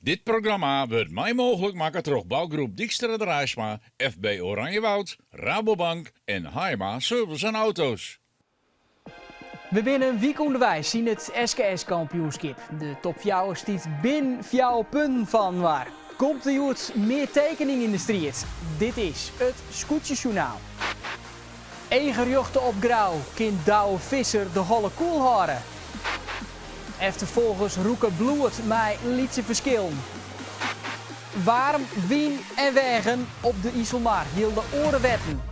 Dit programma wordt mij mogelijk maken door bouwgroep Dijkstra Drijsma, FB Oranjewoud, Rabobank en Haima Service en Auto's. We binnen een week onderwijs in het SKS-kampioenschap. De top 4 stiet binnen 4 punten van waar. Komt er joet meer tekening in de street? Dit is het Scootjesjournaal. Egerjochten op grauw, kind Douwe Visser de holle koel houden. Eftervolgens roeken bloed mij lietse verschillen. Warm, wien en wegen op de IJsselmar hielden orenwetten.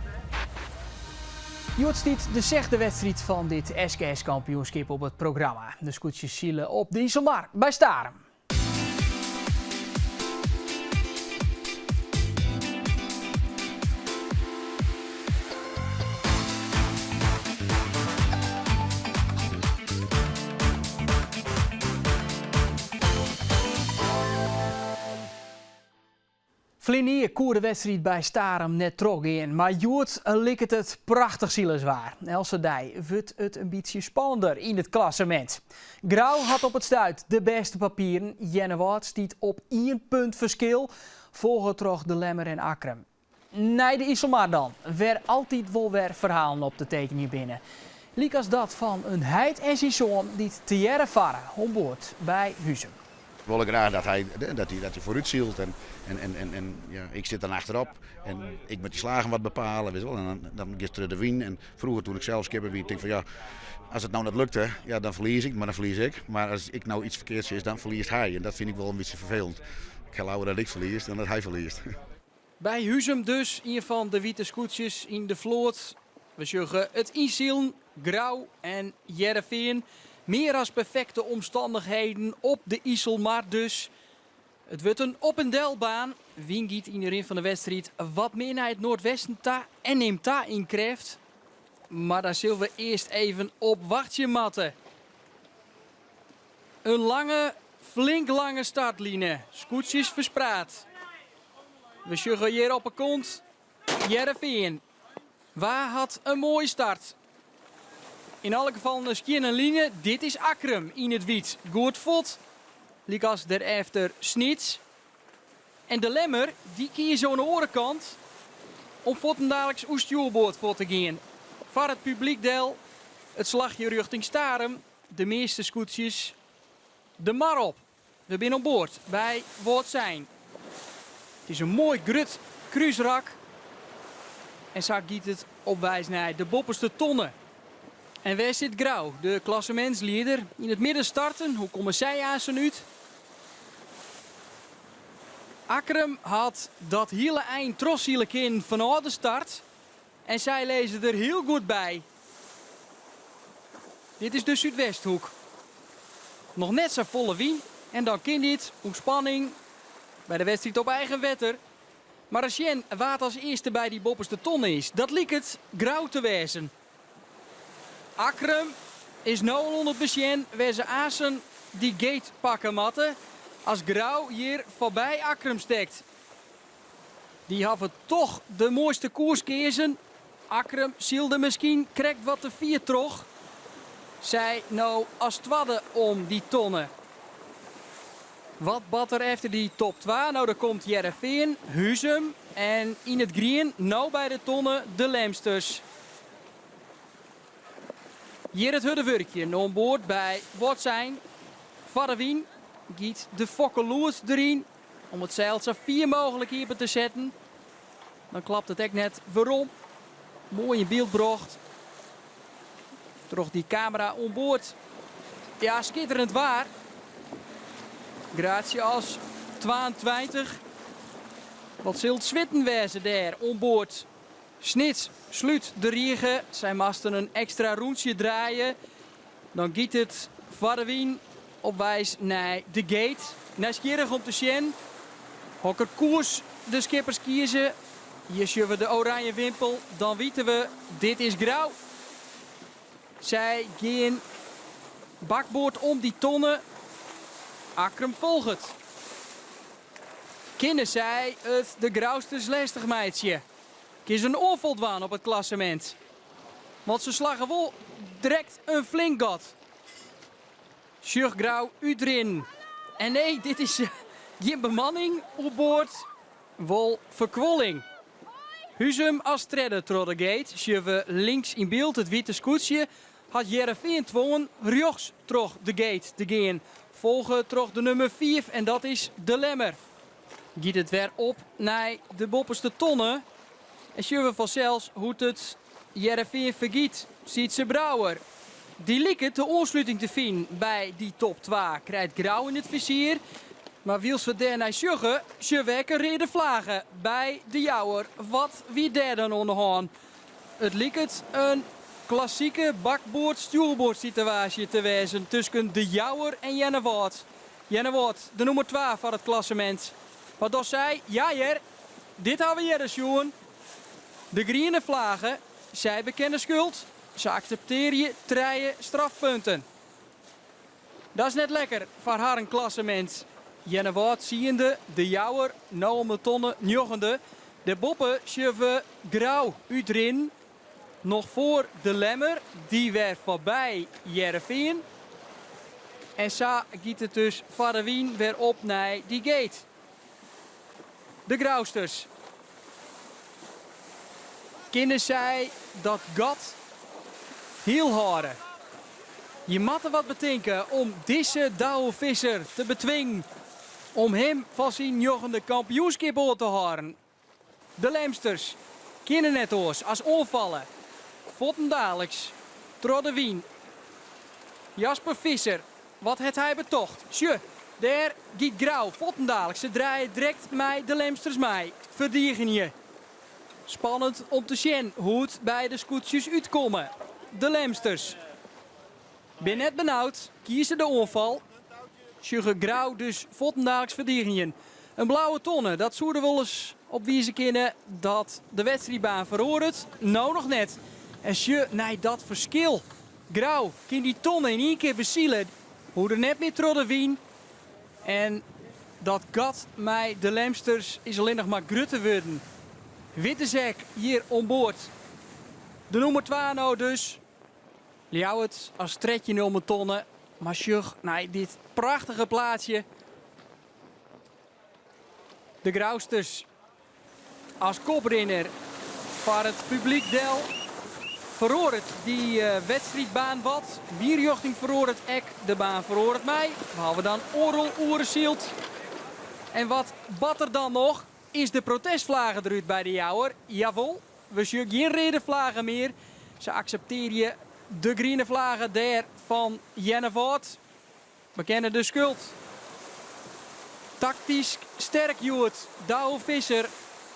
Joet stiet de zesde wedstrijd van dit SKS-kampioenschap op het programma. De scootjes zielen op de IJsselmar bij Starem. Vlienier koer de wedstrijd bij Starem net trog in, maar Joert likt het prachtig zielenzwaar. Elsedij wordt het een beetje spannender in het klassement. Grauw had op het stuit de beste papieren. Jennewaard stiet op 1 punt verschil, volgetrocht de Lemmer en Akrem. Nee, de IJsselmar dan. Weer altijd wel weer verhalen op de tekening binnen. Liek als dat van een heid en zijn zoon die te jaren varen onboord bij Huzum. We willen graag dat hij vooruit zielt en ja, ik zit dan achterop en ik moet die slagen wat bepalen. Weet je wel. En dan gaat er de win. En vroeger toen ik zelf skipper wie, ik denk van ja, als het nou net lukte, ja, dan verlies ik, maar dan verlies ik. Maar als ik nou iets verkeerds is, dan verliest hij. En dat vind ik wel een beetje vervelend. Ik ga liever dat ik verlies dan dat hij verliest. Bij Huzum dus, een van de witte scootjes in de vloot. We zeggen het inzielen, Grauw en Jereveen. Meer als perfecte omstandigheden op de IJsselmar dus. Het wordt een op- en delbaan. Wien giet in de rin van de wedstrijd wat meer naar het noordwesten ta en neemt ta in kreeft. Maar daar zullen we eerst even op wachtje matten. Een lange, flink lange startlinie. Scootjes verspraat. We zeggen hier op een kont. Jereveen. Waar had een mooie start. In elk geval een skien en linie. Dit is Akrem in het wiet. Goed vod. Likas daarachter Snits. En de Lemmer, die kiest zo aan de orenkant. Om dadelijk oestjoerboord voor te gaan. Voor het publiekdeel. Het slagje richting Starem. De meeste scootjes. De mar op. We zijn aan boord bij Woordzijn. Het is een mooi grut kruisrak. En zo giet het op wijs naar de bopperste tonnen. En waar zit Grauw, de klassementsleider? In het midden starten. Hoe komen zij aan zijn uit? Akrem had dat hele eind trossielijk in van de start. En zij lezen er heel goed bij. Dit is de Zuidwesthoek. Nog net zo volle wien. En dan kan dit, ontspanning, bij de wedstrijd op eigen wetter. Maar als Jen waard als eerste bij die bopperste tonnen is, dat liek het Grauw te wezen. Akrem is nu al 100% waar ze azen die gate pakken matten. Als Grauw hier voorbij Akrem steekt. Die hadden toch de mooiste koers kiezen. Akrem zielde misschien, krijgt wat te vier trog. Zij nou als twadde om die tonnen. Wat batter efter die top 2? Nou, daar komt Jereveen, Huzum en in het green, nou bij de tonnen, de Lemsters. Hier het huddenwurkje, onboord bij Woordzijn. Varrewien giet de Fokkeloers erin om het zeil zo 4 mogelijk hier te zetten. Dan klapt het echt net waarom. Mooi in beeld bracht. Toch die camera onboord. Ja, schitterend waar. Gratie als 22. Wat zult zwitten wezen daar onboord. Snits sluit de regen. Zij moesten een extra roentje draaien. Dan giet het Varrewien op wijs naar de gate. Nieuwsgierig om te zien. Hokker koers de skippers kiezen. Hier zien we de oranje wimpel. Dan weten we, dit is Grauw. Zij gaan bakboord om die tonnen. Akrem volgt het. Kennen zij het de Grauwsters lastig meidje. Kies een oorvoldwaan op het klassement. Want ze slagen wel direct een flink gat. Sjurgrauw, Udrin. En nee, dit is geen bemanning op boord, wel verkwolling. Huzum als tredde door de gate, zien we links in beeld het witte scootje, had Heerenveen dwongen rechts terug de gate te gaan. Volgen terug de nummer 4 en dat is De Lemmer. Giet het weer op naar de bopperste tonnen. En zien we vanzelfs hoe het Heerenveen vergiet. Ziet ze Brouwer. Die lieket de aansluiting te vinden bij die top 2. Krijgt Grauw in het vizier. Maar wiels we daarna zeggen, ze wekken reden vlagen bij de Jouwer. Wat wie daar dan onderhand? Het lieket een klassieke bakboord-stuurboord situatie te wezen tussen de Jouwer en Jennewoord. Jennewoord, de nummer 2 van het klassement. Wat dat zei, ja hier, dit hebben we hier eens jongen. De groene vlaggen, zij bekennen schuld. Ze accepteren 3 strafpunten. Dat is net lekker voor haar een klassement. Jennewoord ziende, de Jouwer, nou om de tonnen, njogende. De boppen schuiven Grauw uitrin. Nog voor De Lemmer, die werd voorbij Heerenveen. En zo gaat het dus van de Wien weer op naar die gate. De Grauwsters. Kinderen zij dat gat heel houden. Je moet er wat bedenken om deze Douwe Visser te bedwingen. Om hem van zijn joggende kampioenschap op te houden. De Lemsters. Kinderen net oors als onvallen. Vottendaleks. Trodde Wien. Jasper Visser. Wat het hij betocht. Tje, daar gaat Grauw. Vottendaleks. Ze draaien direct mij de Lemsters mee. Verdiegen je. Spannend om te zien hoe het bij de scootjes uitkomen. De Lemsters. Ben net benauwd. Kiezen de onval. Sjugge Grauw dus Vottendaleks verdiegen je. Een blauwe tonne. Dat zouden we wel eens op wie ze kennen dat de wedstrijdbaan verhoort. Nou nog net. En je, nee, dat verschil. Grauw, kan die tonne in één keer bezielen. Hoe er net meer trodden wien. En dat gat mij de Lemsters is alleen nog maar grutte worden. Wittezek hier onboord. De nummer 2 nou dus. Ljouwert als tredje 0 tonnen. Maar sjug, nee, dit prachtige plaatsje. De Grauwsters als koprenner voor het publiek del. Verhoort die wedstrijdbaan wat. Wierjochting verhoort ek, de baan verhoort mij. We hebben dan Orel Oerensielt. En wat batter dan nog, is de protestvlagen eruit bij de Jouwer. Jawel, we zien geen redenvlagen meer. Ze accepteren de groene vlaggen daar van Jennevoort. We kennen de schuld. Tactisch sterk Joert, Douwe Visser.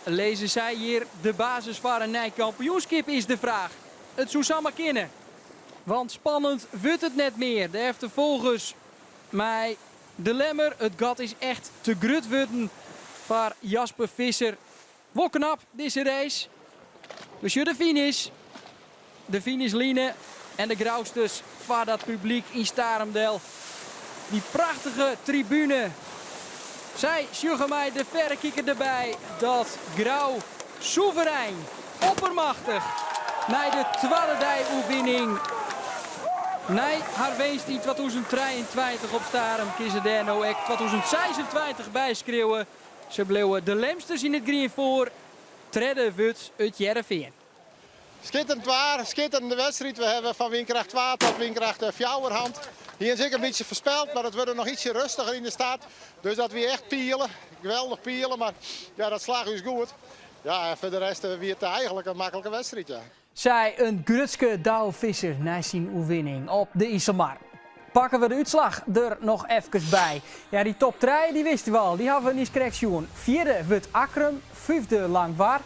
Lezen zij hier de basis voor een nieuw kampioenschap is de vraag. Het zou samen kunnen. Want spannend wordt het net meer. De heeft volgens mij De Lemmer. Het gat is echt te grut worden voor Jasper Visser. Wel knap deze race. We zien de finish. De finishline en de Grauwsters voor dat publiek in Starendel. Die prachtige tribune. Zij sjuggen mij de verrekijker erbij dat Grauw soeverein, oppermachtig, naar de tweede dij-oefening. Nee, haar weest in 2023 op Starem. Kiezen daar nou echt 2026 bijschreeuwen. Ze bleven de Lemsters in het green voor. Tredde wordt het Heerenveen. Schitterend waar, schitterende wedstrijd. We hebben van windkracht 2 tot windkracht 4 Hier is ik een beetje verspeld, maar het wordt nog ietsje rustiger in de stad. Dus dat we echt pielen. Geweldig pielen, maar ja, dat slaagt is goed. Ja, en voor de rest weer het eigenlijk een makkelijke wedstrijd. Ja. Zij een grutske Douwe Visser na zijn oefening op de Iselmar. Pakken we de uitslag er nog even bij. Ja, die top 3 die wisten we al. Die hebben we niet correct zien. 4e wordt Akrum, 5e Langwaar,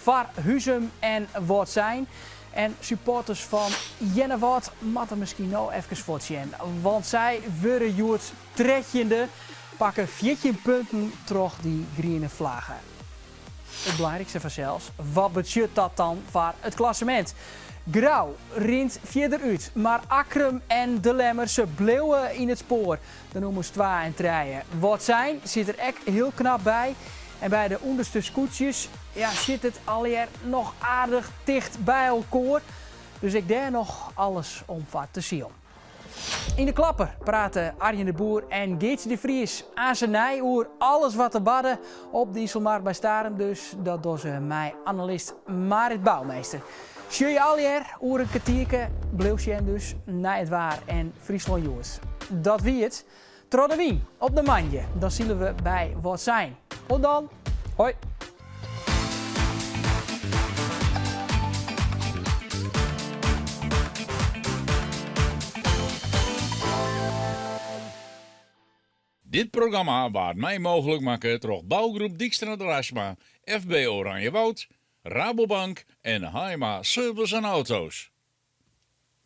Var Huzum en Wat zijn. En supporters van Jennewoord moeten misschien nou even voortzien. Want zij worden Joert tredjende, pakken 14 punten terug die groene vlaggen. Het belangrijkste vanzelfs, wat betekent dat dan voor het klassement? Grauw rint verder uit, maar Akrum en De Lemmer ze bleven in het spoor. De nummers 2 en 3. Wat zijn zit er echt heel knap bij. En bij de onderste scootjes ja, zit het alweer nog aardig dicht bij elkaar. Dus ik daar nog alles om wat te zien. In de klapper praten Arjen de Boer en Geertje de Vries aan zijn nij over alles wat te badden op de Dieselmarkt bij Starum. Dus dat doen ze mij analist Marit Bouwmeester. Zie je al hier over een kwartiertje, bleef je dus naar het waar en Friesland jongens. Dat wie het. Trodde wien op de manje. Dan zien we bij wat zijn. Tot dan. Hoi. Dit programma waard mij mogelijk maken door bouwgroep Dijkstra de Raasma, FB Oranjewoud, Rabobank en Haima Service en Auto's.